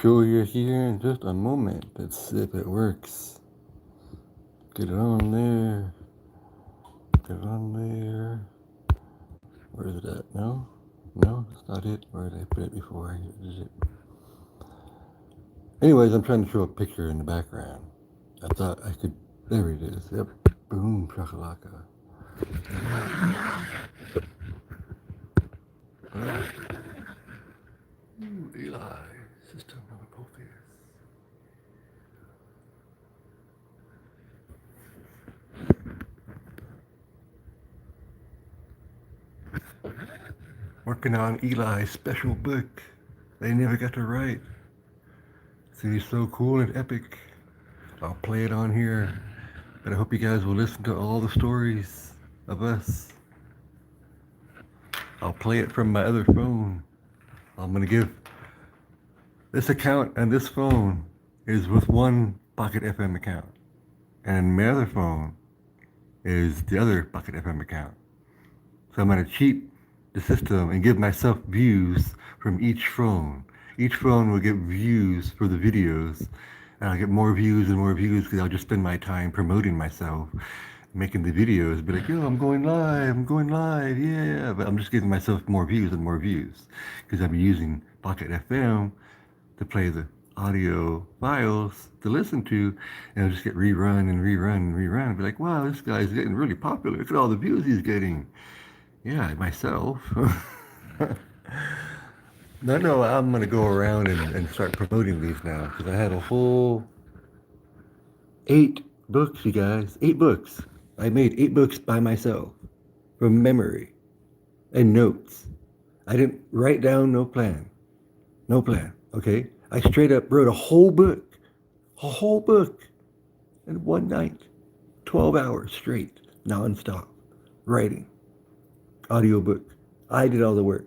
show you here in just a moment. Let's see if it works. Get it on there. Get it on there. Where is it at? No? No, that's not it. Where did I put it before? Is it? Anyways, I'm trying to show a picture in the background. I thought I could. There it is. Yep. Boom, shakalaka. Ooh, Eli, system of Apotheosis. Working on Eli's special book they never got to write. It's so cool and epic. I'll play it on here, but I hope you guys will listen to all the stories of us. I'll play it from my other phone. I'm gonna give this account and this phone is with one Pocket FM account, and my other phone is the other Pocket FM account. So I'm gonna cheat the system and give myself views from each phone. Each phone will get views for the videos, and I'll get more views and more views because I'll just spend my time promoting myself, making the videos, be like, yo, I'm going live, yeah. But I'm just giving myself more views and more views because I'm using Pocket FM to play the audio files to listen to, and I'll just get rerun and rerun and rerun and be like, wow, this guy's getting really popular. Look at all the views he's getting. Yeah, myself. No, I'm going to go around and start promoting these now because I had a whole 8 books, you guys. 8 books. I made 8 books by myself from memory and notes. I didn't write down no plan. No plan, okay? I straight up wrote a whole book in one night, 12 hours straight, nonstop, writing, audiobook. I did all the work.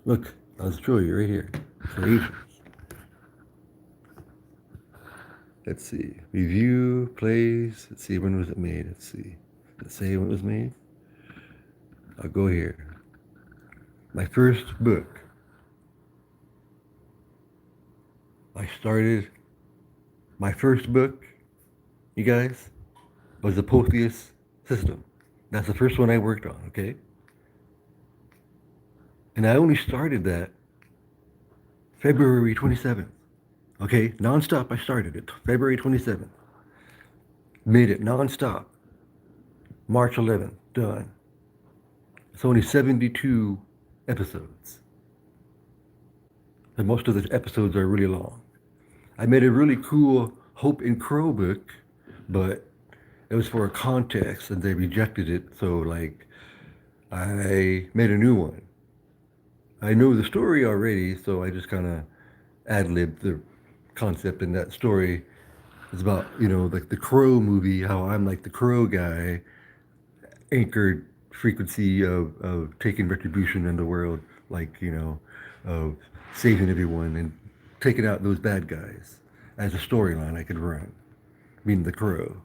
Look, I'll show you right here. Creations. Let's see. Review, plays. Let's see, when was it made? Let's see. Does it say when it was made? I'll go here. My first book. My first book, you guys, was the Apotheosis system. That's the first one I worked on, okay? And I only started that February 27th. Okay, nonstop I started it. February 27th. Made it nonstop. March 11th, done. It's only 72 episodes. And most of the episodes are really long. I made a really cool Hope and Crow book, but it was for a contest and they rejected it. So, like, I made a new one. I know the story already, so I just kind of ad-libbed the concept in that story. It's about, like the Crow movie, how I'm like the Crow guy, anchored frequency of taking retribution in the world, like, of saving everyone and taking out those bad guys as a storyline I could run, being the Crow.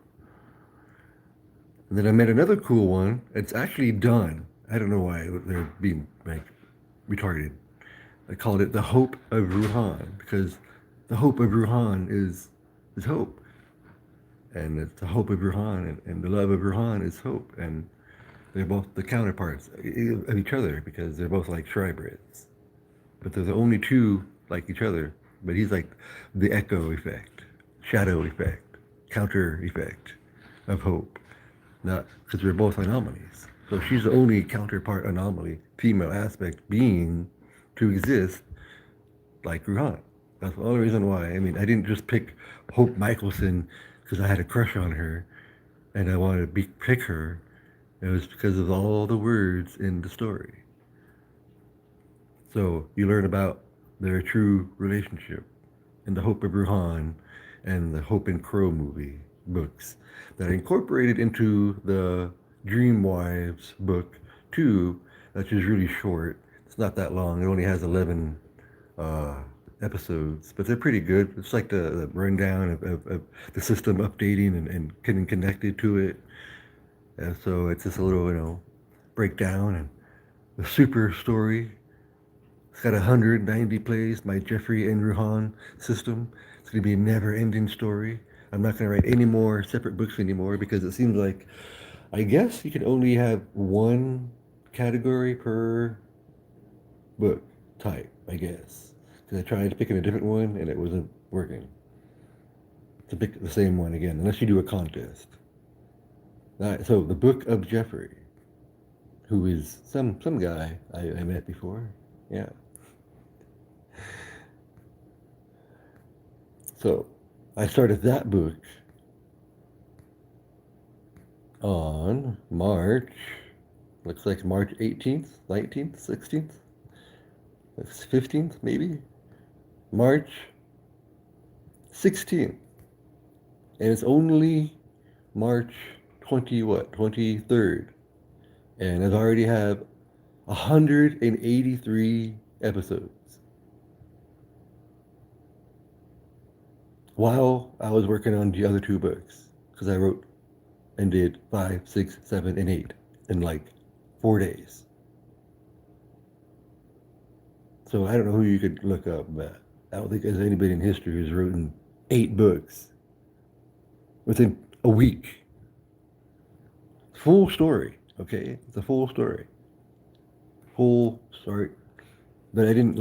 And then I met another cool one. It's actually done. I don't know why they're being like retarded. I called it the Hope of Ruhan because the hope of Ruhan is hope, and it's the hope of Ruhan, and the love of Ruhan is hope, and they're both the counterparts of each other because they're both like Shrybrids, but they're the only two like each other. But he's like the echo effect, shadow effect, counter effect of hope, not because we're both anomalies. So she's the only counterpart anomaly, female aspect being to exist like Ruhan. That's the only reason why. I mean, I didn't just pick Hope Michelson because I had a crush on her and I wanted to pick her. It was because of all the words in the story. So you learn about their true relationship in the Hope of Ruhan and the Hope and Crow movie books that I incorporated into the Dream Wives book too, which is really short. It's not that long. It only has 11 episodes, but they're pretty good. It's like the rundown of the system updating and getting connected to it. And so it's just a little, breakdown and the super story, It's got 190 plays, my Jeffrey and Ruhan system. It's going to be a never-ending story. I'm not going to write any more separate books anymore because it seems like, I guess you can only have one category per book type, I guess. Because I tried picking a different one and it wasn't working. To pick the same one again, unless you do a contest. All right, so the Book of Jeffrey, who is some guy I met before. Yeah. So I started that book on March, looks like March 18th, 19th, 16th, 15th maybe? March 16th. And it's only March 23rd. And I've already have 183 episodes. While I was working on the other two books, because I wrote and did 5, 6, 7, and 8 in like 4 days. So I don't know who you could look up, but I don't think there's anybody in history who's written 8 books within a week. Full story, okay? It's a full story. Full story. But I didn't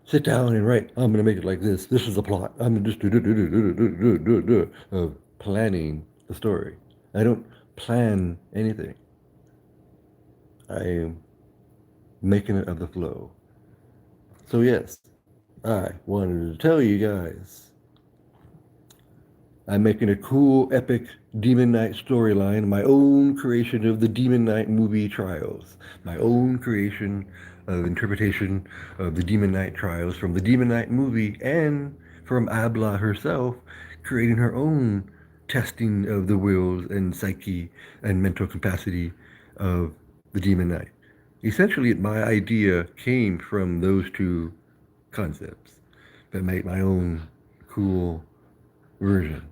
sit down and write, I'm going to make it like this. This is the plot. I'm going to just do of planning the story. I don't plan anything. I am making it of the flow. So yes, I wanted to tell you guys I'm making a cool, epic Demon Knight storyline, my own creation of the Demon Knight movie trials, my own creation of interpretation of the Demon Knight trials from the Demon Knight movie and from Abla herself, creating her own testing of the wills and psyche and mental capacity of the Demon Knight. Essentially, my idea came from those two concepts, but made my own cool version.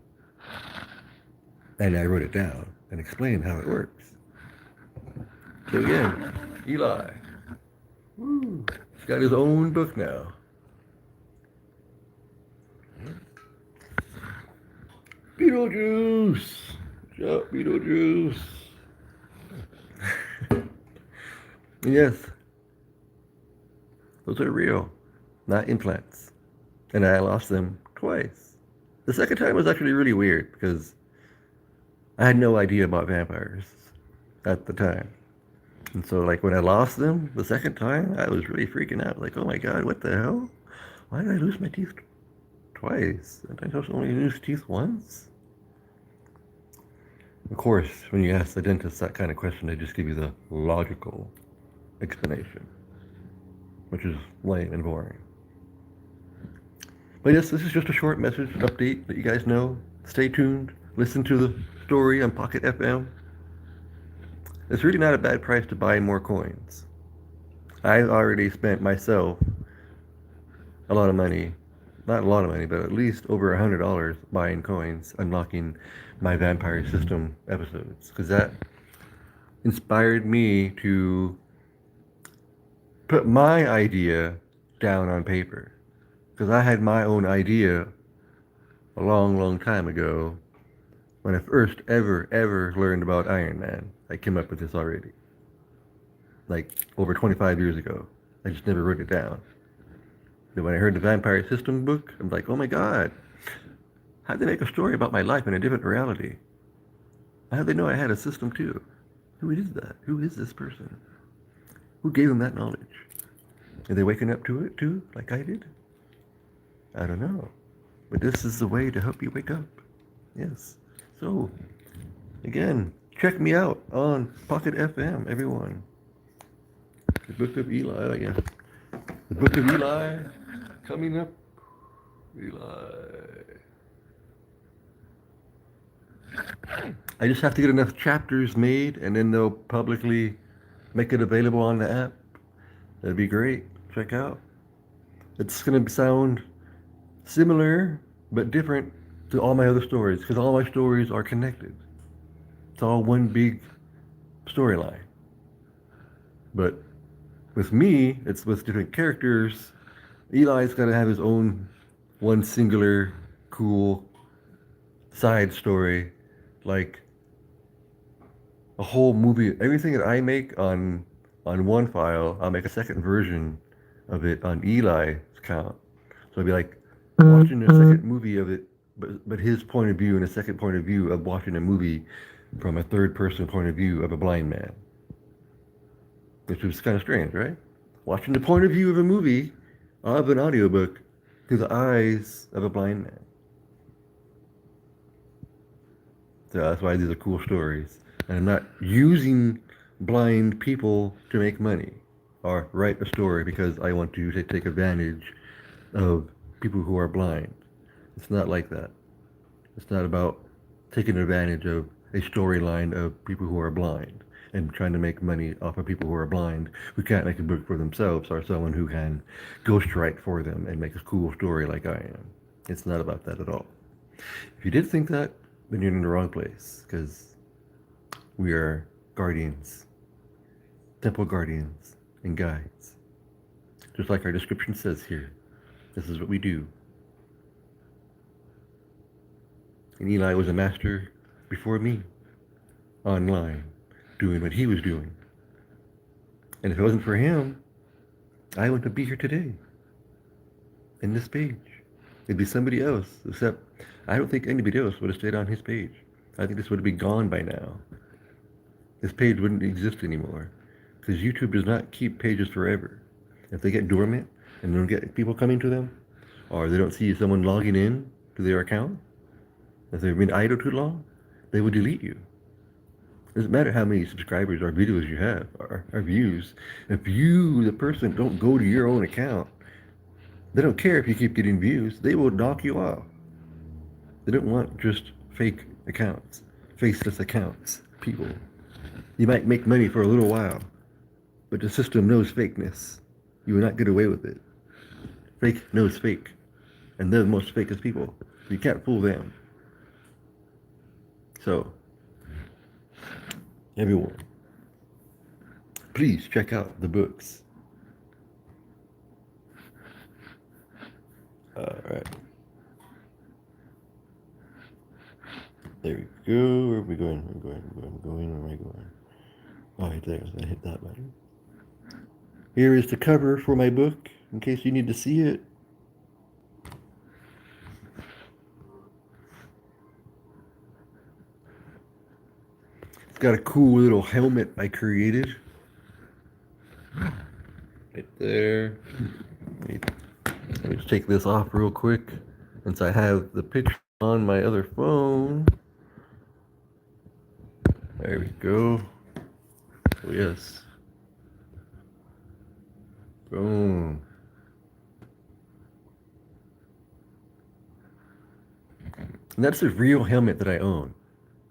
And I wrote it down and explained how it works. So again, Eli, he's got his own book now. Beetlejuice! What's up, Beetlejuice? Yes, those are real, not implants. And I lost them twice. The second time was actually really weird because I had no idea about vampires at the time. And so when I lost them the second time, I was really freaking out. Like, oh my God, what the hell? Why did I lose my teeth twice? Did I just only lose teeth once? Of course, when you ask the dentist that kind of question, they just give you the logical explanation, which is lame and boring. But yes, this is just a short message update that you guys know. Stay tuned. Listen to the story on Pocket FM. It's really not a bad price to buy more coins. I've already spent myself a lot of money, not a lot of money, but at least over $100 buying coins, unlocking my Vampire System episodes, because that inspired me to put my idea down on paper. Because I had my own idea a long, long time ago when I first ever learned about Iron Man. I came up with this already. Like over 25 years ago. I just never wrote it down. Then when I heard the Vampire System book, I'm like, oh my God, how'd they make a story about my life in a different reality? How'd they know I had a system too? Who is that? Who is this person? Who gave them that knowledge? Are they waking up to it too, like I did? I don't know. But this is the way to help you wake up. Yes. So, again, check me out on Pocket FM, everyone. The Book of Eli, yeah. The Book of Eli coming up. Eli. I just have to get enough chapters made and then they'll publicly make it available on the app. That'd be great. Check out. It's going to sound similar but different to all my other stories because all my stories are connected. It's all one big storyline. But With me, it's with different characters. Eli's got to have his own one singular cool side story, like a whole movie. Everything that I make on one file, I'll make a second version of it on Eli's account. So it'd be like watching a second movie of it, but his point of view and a second point of view of watching a movie from a third person point of view of a blind man, which was kind of strange, right? Watching the point of view of a movie of an audiobook through the eyes of a blind man. So that's why these are cool stories. And I'm not using blind people to make money or write a story because I want to take advantage of people who are blind. It's not like that. It's not about taking advantage of a storyline of people who are blind and trying to make money off of people who are blind who can't make a book for themselves or someone who can ghostwrite for them and make a cool story like I am. It's not about that at all. If you did think that, then you're in the wrong place because we are guardians, temple guardians and guides. Just like our description says here, this is what we do. And Eli was a master before me, online, doing what he was doing. And if it wasn't for him, I wouldn't be here today, in this page. It'd be somebody else, except I don't think anybody else would have stayed on his page. I think this would have been gone by now. This page wouldn't exist anymore, because YouTube does not keep pages forever. If they get dormant and don't get people coming to them, or they don't see someone logging in to their account, if they've been idle too long, they will delete you. It doesn't matter how many subscribers or videos you have or views. If you, the person, don't go to your own account, they don't care if you keep getting views. They will knock you off. They don't want just fake accounts, faceless accounts, people. You might make money for a little while, but the system knows fakeness. You will not get away with it. Fake knows fake, and they're the most fakest people. You can't fool them. So, everyone, please check out the books. All right. There we go. Where are we going? Where am I going? Oh, right there. I was going to hit that button. Here is the cover for my book, in case you need to see it. It's got a cool little helmet I created. Right there. Let me just take this off real quick, since I have the picture on my other phone. There we go. Oh, yes. Boom. And that's a real helmet that I own,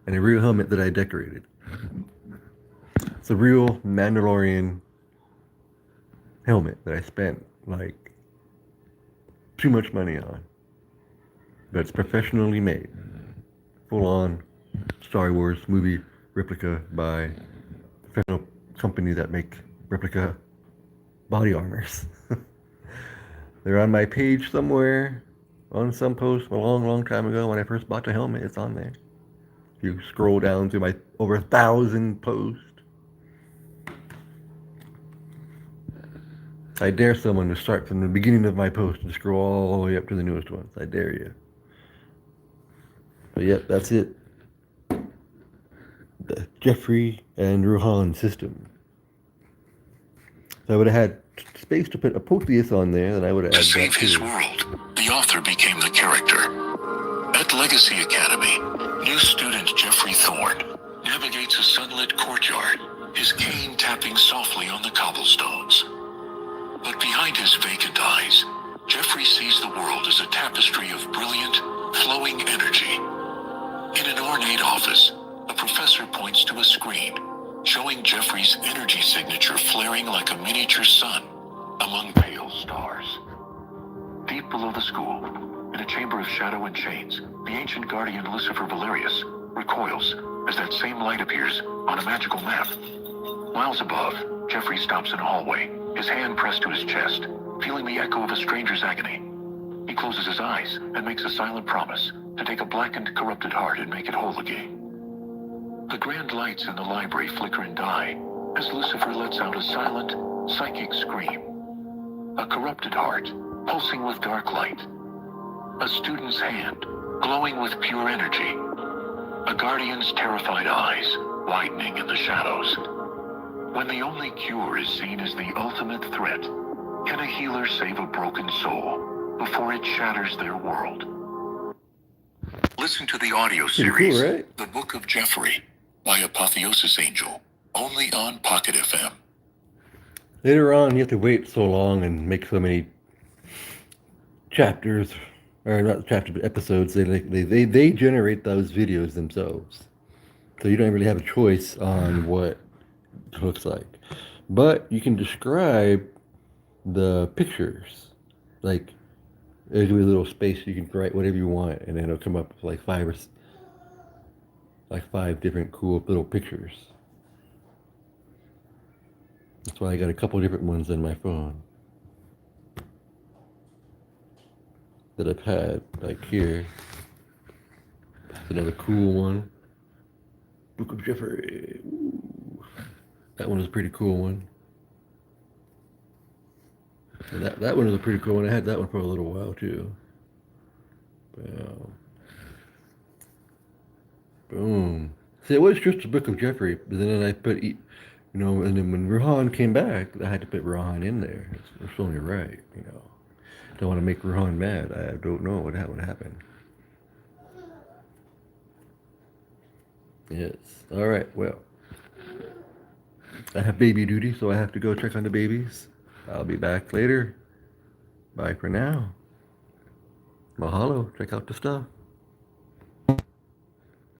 and a real helmet that I decorated. It's a real Mandalorian helmet that I spent like too much money on, but it's professionally made, full-on Star Wars movie replica by a professional company that make replica body armors. They're on my page somewhere, on some post a long time ago when I first bought the helmet. It's on there. If you scroll down through my over 1,000 posts, I dare someone to start from the beginning of my post and scroll all the way up to the newest ones. I dare you. But yep, that's it. The Jeffrey and Ruhan system. If I would have had space to put Apotheosis on there, then I would have added that too. To save his world, the author became the character. At Legacy Academy, new student Jeffrey Thorne navigates a sunlit courtyard, his cane tapping softly on the cobblestones. But behind his vacant eyes, Jeffrey sees the world as a tapestry of brilliant, flowing energy. In an ornate office, a professor points to a screen, showing Jeffrey's energy signature flaring like a miniature sun among pale stars. Deep below the school, in a chamber of shadow and chains, the ancient guardian Lucifer Valerius recoils as that same light appears on a magical map. Miles above, Jeffrey stops in a hallway, his hand pressed to his chest, feeling the echo of a stranger's agony. He closes his eyes and makes a silent promise to take a blackened, corrupted heart and make it whole again. The grand lights in the library flicker and die as Lucifer lets out a silent, psychic scream. A corrupted heart, pulsing with dark light. A student's hand, glowing with pure energy. A guardian's terrified eyes, widening in the shadows. When the only cure is seen as the ultimate threat, can a healer save a broken soul before it shatters their world? Listen to the audio Pretty cool, series, right? The Book of Jeffrey, by Apotheosis Angel, only on Pocket FM. Later on, you have to wait so long and make so many chapters, or not chapters, but episodes. They generate those videos themselves, so you don't really have a choice on what it looks like. But you can describe the pictures, like there's a little space you can write whatever you want, and then it'll come up with like five different cool little pictures. That's why I got a couple different ones on my phone that I've had, like here. That's another cool one. Book of Jeffrey. Ooh. That one was a pretty cool one. And that one was a pretty cool one. I had that one for a little while too. Boom. See, it was just the Book of Jeffrey, but then I put, and then when Ruhan came back, I had to put Ruhan in there. It's only right, Don't want to make Ruhan mad. I don't know what happened. Yes. All right. Well, I have baby duty, so I have to go check on the babies. I'll be back later. Bye for now. Mahalo. Check out the stuff.